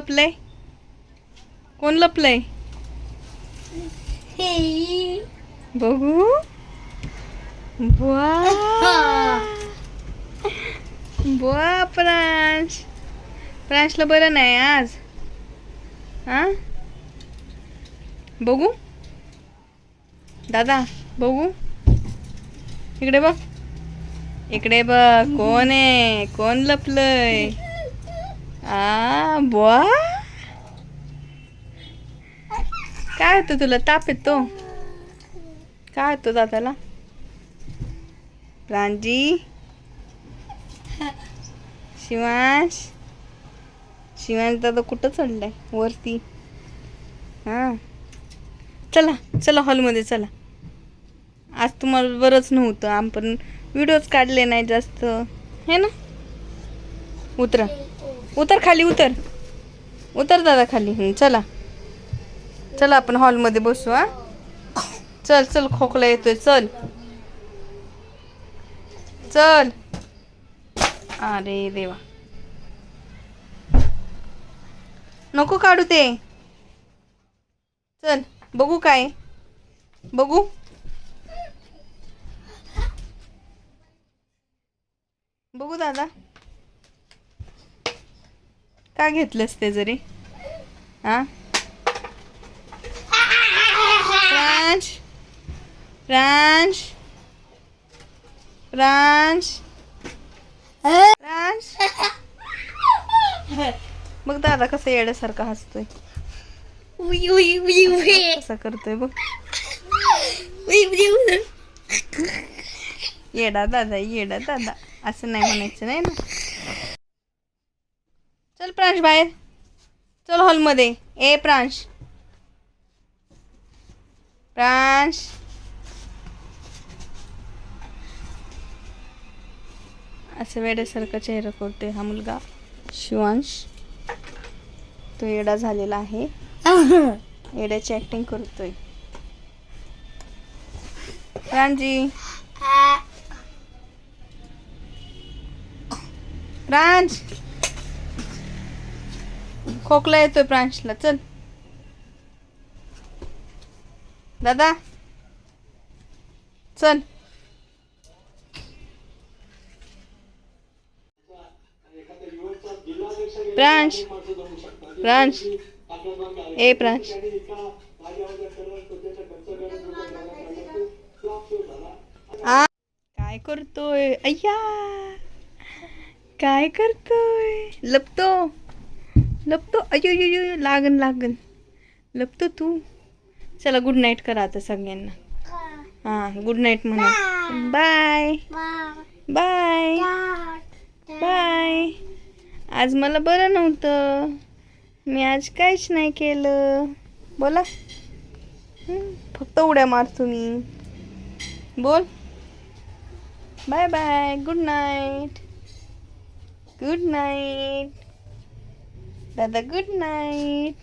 लपलंय? कोण लपलंय? बघू. बुवा बुवा प्रांशला बरं नाही आज. हा बघू दादा, बघू इकडे बघ. इकडे बघ, कोण आहे? कोण लपलंय? बुवा काय होतं तुला? ताप येतो? काय होतं दादाला? प्रांजी, शिवांश दादा कुठं चढलाय? वरती. हां चला चला हॉलमध्ये चला. आज तुम्हाला बरंच नव्हतं, आपण व्हिडिओज काढले नाही जास्त, है ना? उतर खाली, उतर दादा खाली. चला चला आपण हॉलमध्ये बसू. हा चल खोकला येतोय. चल. अरे देवा, नको काढू ते. चल बघू काय. बघू दादा, का घेतलंस ते जरी? हा प्रांश बघ दादा कसं येड्यासारखा हसतोय. कसा करतोय बघ. येडा दादा असं नाही म्हणायचं, नाही ना. चल प्रांश बाहेर, चल हॉलमध्ये. प्रांश असं वेड्यासारखा चेहरा करतोय हा मुलगा शिवांश. तो येडा झालेला आहे, येड्याची ऍक्टिंग करतोय. प्रांजी, प्रांश खोकला येतोय प्रांशला. चल दादा, चल. प्रांश प्रांश काय करतोय? अय्या काय करतोय? लपतो अयो लागन लपतो तू. चला गुड नाईट करा आता सगळ्यांना. हां गुड नाईट म्हणा. Bye bye bye. आज मला बरं नव्हतं, मी आज काहीच नाही केलं. बोला. फक्त उड्या मारतो मी. बोल बाय बाय. गुड नाईट दादा, गुड नाईट.